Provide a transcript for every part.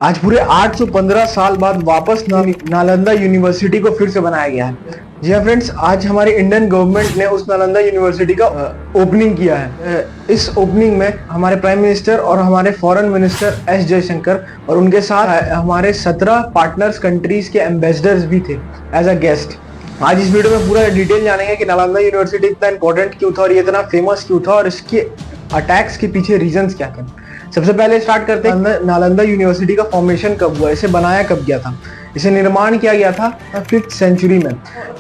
आज पूरे 815 साल बाद वापस नालंदा यूनिवर्सिटी को फिर से बनाया गया है। जी हाँ फ्रेंड्स, आज हमारी इंडियन गवर्नमेंट ने उस नालंदा यूनिवर्सिटी का ओपनिंग किया है। इस ओपनिंग में हमारे प्राइम मिनिस्टर और हमारे फॉरेन मिनिस्टर एस जयशंकर और उनके साथ हमारे 17 पार्टनर्स कंट्रीज के एम्बेसडर्स भी थे एज अ गेस्ट। आज इस वीडियो में पूरा डिटेल जानेंगे कि नालंदा यूनिवर्सिटी इतना इंपॉर्टेंट क्यों था और ये इतना फेमस क्यों था और इसके अटैक्स के पीछे रीजंस क्या थे। सबसे पहले स्टार्ट करते हैं नालंदा यूनिवर्सिटी का फॉर्मेशन कब हुआ, इसे बनाया कब गया था। इसे निर्माण किया गया था 5th सेंचुरी में,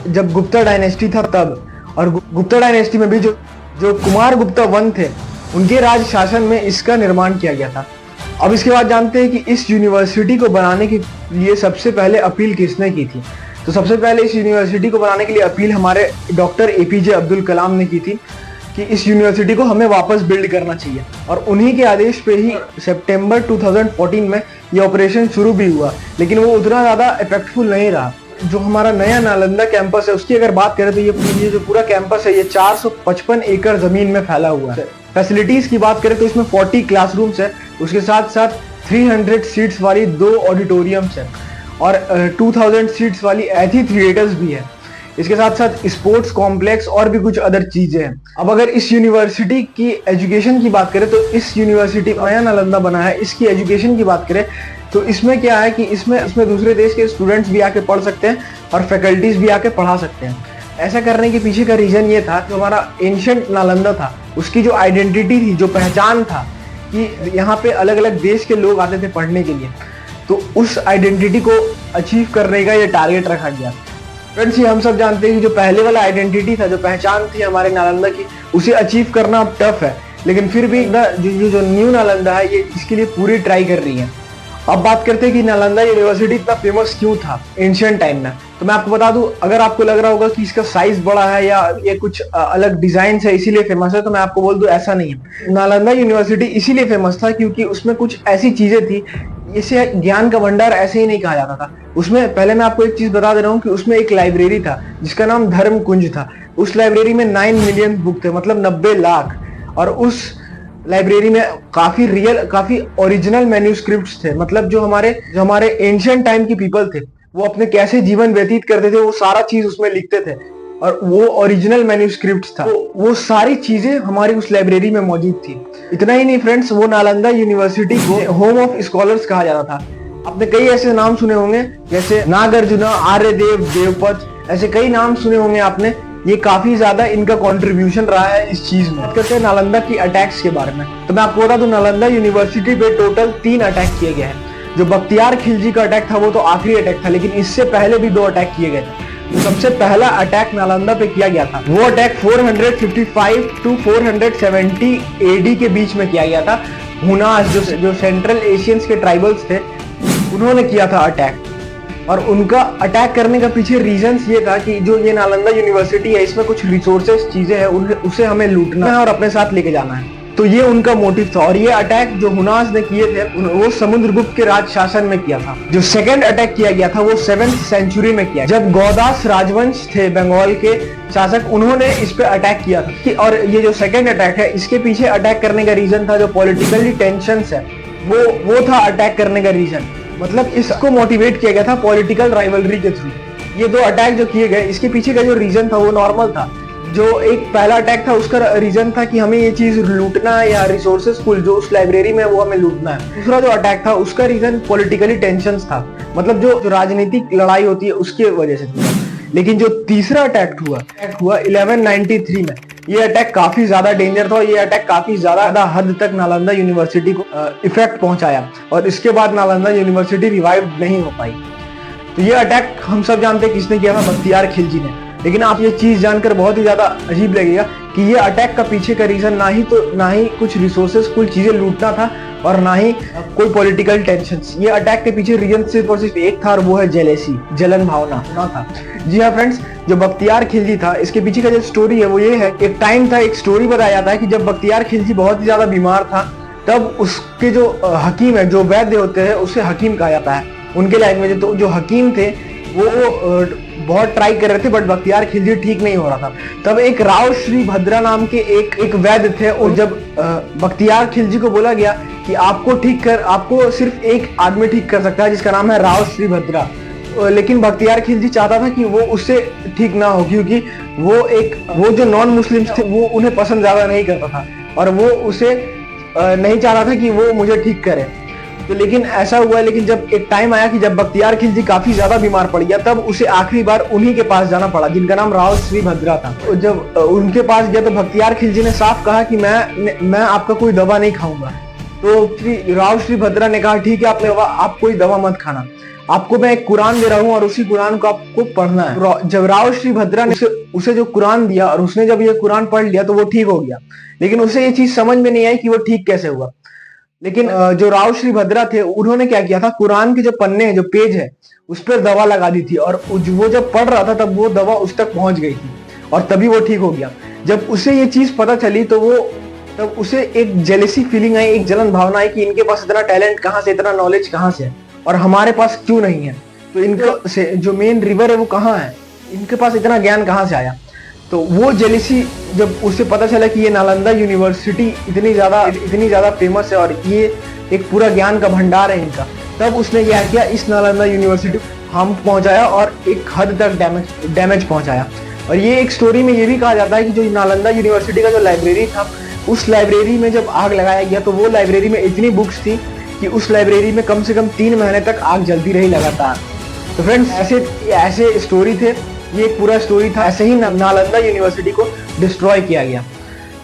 जब गुप्ता डायनेस्टी था तब। और गुप्ता डायनेस्टी में भी जो कुमार गुप्ता वन थे, उनके राज शासन में इसका निर्माण किया गया था। अब इसके बाद जानते हैं कि इस यूनिवर्सिटी को बनाने के लिए सबसे पहले अपील किसने की थी। तो सबसे पहले इस यूनिवर्सिटी को बनाने के लिए अपील हमारे डॉक्टर एपीजे अब्दुल कलाम ने की थी कि इस यूनिवर्सिटी को हमें वापस बिल्ड करना चाहिए। और उन्हीं के आदेश पे ही सितंबर 2014 में ये ऑपरेशन शुरू भी हुआ, लेकिन वो उतना ज़्यादा इफेक्टफुल नहीं रहा। जो हमारा नया नालंदा कैंपस है उसकी अगर बात करें तो ये जो पूरा कैंपस है ये 455 एकड़ जमीन में फैला हुआ है। फैसिलिटीज की बात करें तो इसमें 40 क्लासरूम्स है, उसके साथ साथ 300 सीट्स वाली 2 ऑडिटोरियम्स है और 2000 सीट्स वाली एथी थिएटर्स भी है। इसके साथ साथ स्पोर्ट्स कॉम्प्लेक्स और भी कुछ अदर चीजें हैं। अब अगर इस यूनिवर्सिटी की एजुकेशन की बात करें तो इस यूनिवर्सिटी नया नालंदा बना है, इसकी एजुकेशन की बात करें तो इसमें क्या है कि इसमें दूसरे देश के स्टूडेंट्स भी आके पढ़ सकते हैं और फैकल्टीज भी आके पढ़ा सकते हैं। ऐसा करने के पीछे का रीजन ये था, जो हमारा एंशिएंट नालंदा था उसकी जो आइडेंटिटी थी, जो पहचान था कि यहाँ पे अलग अलग देश के लोग आते थे पढ़ने के लिए, तो उस आइडेंटिटी को अचीव करने का ये टारगेट रखा गया। फ्रेंड्स, ये हम सब जानते हैं कि जो पहले वाला आइडेंटिटी था, जो पहचान थी हमारे नालंदा की, उसे अचीव करना अब टफ है, लेकिन फिर भी जो न्यू नालंदा है ये इसके लिए पूरी ट्राई कर रही है। अब बात करते हैं कि नालंदा यूनिवर्सिटी इतना फेमस क्यों था एंशिएंट टाइम में। तो मैं आपको बता दूं, अगर आपको लग रहा होगा कि इसका साइज बड़ा है या ये कुछ अलग डिजाइन है इसीलिए फेमस है, तो मैं आपको बोल दूं ऐसा नहीं है। नालंदा यूनिवर्सिटी इसीलिए फेमस था क्योंकि उसमें कुछ ऐसी चीजें थी, इसे ज्ञान का भंडार ऐसे ही नहीं कहा जाता था। उसमें पहले मैं आपको एक चीज बता दे रहा हूँ कि उसमें एक लाइब्रेरी था जिसका नाम धर्म कुंज था। उस लाइब्रेरी में 9 मिलियन बुक थे, मतलब 90 लाख। और उस लाइब्रेरी में काफी ओरिजिनल मैन्यूस्क्रिप्ट्स थे, मतलब जो हमारे एंशिएंट टाइम की पीपल थे वो अपने कैसे जीवन व्यतीत करते थे वो सारा चीज उसमें लिखते थे और वो ओरिजिनल मैन्यूस्क्रिप्ट्स था। वो सारी चीजें हमारी उस लाइब्रेरी में मौजूद थी। इतना ही नहीं फ्रेंड्स, वो नालंदा यूनिवर्सिटी को होम ऑफ स्कॉलर्स कहा जाता था। आपने कई ऐसे नाम सुने होंगे जैसे नागार्जुन, आर्यदेव, देवपत, ऐसे कई नाम सुने होंगे आपने। ये काफी ज्यादा इनका कंट्रीब्यूशन रहा है इस चीज में। बात करते हैं नालंदा की अटैक्स के बारे में, तो मैं आपको बता दूं नालंदा यूनिवर्सिटी पे टोटल 3 अटैक किए गए हैं। जो बख्तियार खिलजी का अटैक था वो तो आखिरी अटैक था, लेकिन इससे पहले भी 2 अटैक किए गए थे। तो सबसे पहला अटैक नालंदा पे किया गया था, वो अटैक 455 टू 470 एडी के बीच में किया गया था। हुनास जो सेंट्रल एशियंस के ट्राइबल्स थे, उन्होंने किया था अटैक। और उनका अटैक करने का पीछे रीजंस ये था कि जो ये नालंदा यूनिवर्सिटी है इसमें कुछ रिसोर्सेस चीजें हैं, उसे हमें लूटना है और अपने साथ लेके जाना है। तो ये उनका मोटिव था। और ये अटैक जो हुनास ने किए थे वो समुद्रगुप्त के राज शासन में किया था। जो सेकंड अटैक किया गया था वो 7th सेंचुरी में किया, जब गौदास राजवंश थे बंगाल के शासक, उन्होंने इस पे अटैक किया था। और ये जो सेकंड अटैक है इसके पीछे अटैक करने का रीजन था जो पॉलिटिकली टेंशंस है, वो था अटैक करने का रीजन। मतलब इसको मोटिवेट किया गया था पॉलिटिकल राइवलरी के थ्रू। ये 2 अटैक जो किए गए इसके पीछे का जो रीजन था वो नॉर्मल था। जो एक पहला अटैक था उसका रीजन था कि हमें ये चीज लूटना है या रिसोर्सेस जो उस लाइब्रेरी में वो हमें लूटना है। दूसरा जो अटैक था उसका रीजन पॉलिटिकली टेंशंस था, मतलब जो राजनीतिक लड़ाई होती है उसके वजह से था। लेकिन जो तीसरा अटैक हुआ 1193 में, ये अटैक काफी ज्यादा डेंजर था और ये अटैक काफी ज्यादा हद तक नालंदा यूनिवर्सिटी को इफेक्ट पहुंचाया और इसके बाद नालंदा यूनिवर्सिटी रिवाइव नहीं हो पाई। तो ये अटैक हम सब जानते हैं किसने किया था, बख्तियार खिलजी ने। लेकिन आप ये चीज जानकर बहुत ही ज्यादा अजीब लगेगा कि ये अटैक का पीछे का रीजन ना ही कुछ रिसोर्सेस, कुछ चीजें लूटना था और ना ही कोई पॉलिटिकल टेंशंस। ये अटैक के पीछे रीजन सिर्फ और सिर्फ एक था और वो है जेलेसी, जलन भावना था। जी हाँ फ्रेंड्स, जो बख्तियार खिलजी था इसके पीछे का जो स्टोरी है वो ये है, एक टाइम था, एक स्टोरी बताया जाता है कि जब बख्तियार खिलजी बहुत ही ज्यादा बीमार था तब उसके जो हकीम है, जो वैद्य होते हैं, उसे हकीम कहा जाता है उनके लैंग्वेज में। तो जो हकीम थे बहुत ट्राई कर रहे थे, बट बख्तियार खिलजी ठीक नहीं हो रहा था। तब एक राव श्री भद्रा नाम के एक वैद्य थे, और जब बख्तियार खिलजी को बोला गया कि आपको सिर्फ एक आदमी ठीक कर सकता है जिसका नाम है राव श्री भद्रा, लेकिन बख्तियार खिलजी चाहता था कि वो उससे ठीक ना हो, क्योंकि वो जो नॉन मुस्लिम्स थे वो उन्हें पसंद ज्यादा नहीं करता था, और वो उसे नहीं चाहता था कि वो मुझे ठीक करे। तो लेकिन ऐसा हुआ, लेकिन जब एक टाइम आया कि जब बख्तियार खिलजी काफी ज्यादा बीमार पड़ गया, तब उसे आखिरी बार उन्हीं के पास जाना पड़ा जिनका नाम राव श्री भद्रा था। तो जब उनके पास गया तो बख्तियार खिलजी ने साफ कहा कि मैं आपका कोई दवा नहीं खाऊंगा। तो राव श्री भद्रा ने कहा ठीक है, आप कोई दवा मत खाना, आपको मैं एक कुरान दे रहा हूँ और उसी कुरान को आपको पढ़ना है। जब राव श्री भद्रा ने उसे जो कुरान दिया और उसने जब ये कुरान पढ़ लिया तो वो ठीक हो गया, लेकिन उसे ये चीज समझ में नहीं आई कि वो ठीक कैसे हुआ। लेकिन जो राव श्री भद्रा थे उन्होंने क्या किया था, कुरान के जो पन्ने हैं, जो पेज है, उस पर दवा लगा दी थी, और वो जब पढ़ रहा था तब वो दवा उस तक पहुंच गई थी और तभी वो ठीक हो गया। जब उसे ये चीज पता चली तो तब उसे एक जेलेसी फीलिंग आई, एक जलन भावना आई कि इनके पास इतना टैलेंट कहाँ से, इतना नॉलेज कहाँ से है और हमारे पास क्यों नहीं है। तो इनका जो मेन रिवर है वो कहाँ है, इनके पास इतना ज्ञान कहाँ से आया। तो वो जेलिसी जब उसे पता चला कि ये नालंदा यूनिवर्सिटी इतनी ज्यादा फेमस है और ये एक पूरा ज्ञान का भंडार है इनका, तब उसने क्या किया, इस नालंदा यूनिवर्सिटी हम पहुंचाया और एक हद तक डैमेज पहुंचाया। और ये एक स्टोरी में ये भी कहा जाता है कि जो नालंदा यूनिवर्सिटी का जो लाइब्रेरी था, उस लाइब्रेरी में जब आग लगाया गया तो वो लाइब्रेरी में इतनी बुक्स थी कि उस लाइब्रेरी में कम से कम 3 महीने तक आग जलती रही लगातार। तो फ्रेंड्स, ऐसे स्टोरी थे, ये एक पूरा स्टोरी था। ऐसे ही नालंदा यूनिवर्सिटी को डिस्ट्रॉय किया गया,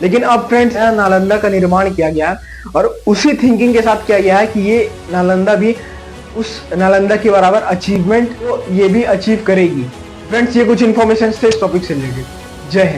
लेकिन अब फ्रेंड्स नालंदा का निर्माण किया गया और उसी थिंकिंग के साथ किया गया है कि ये नालंदा भी उस नालंदा के बराबर अचीवमेंट को ये भी अचीव करेगी। फ्रेंड्स, ये कुछ इन्फॉर्मेशन थे इस टॉपिक से रिलेटेड। जय हिंद।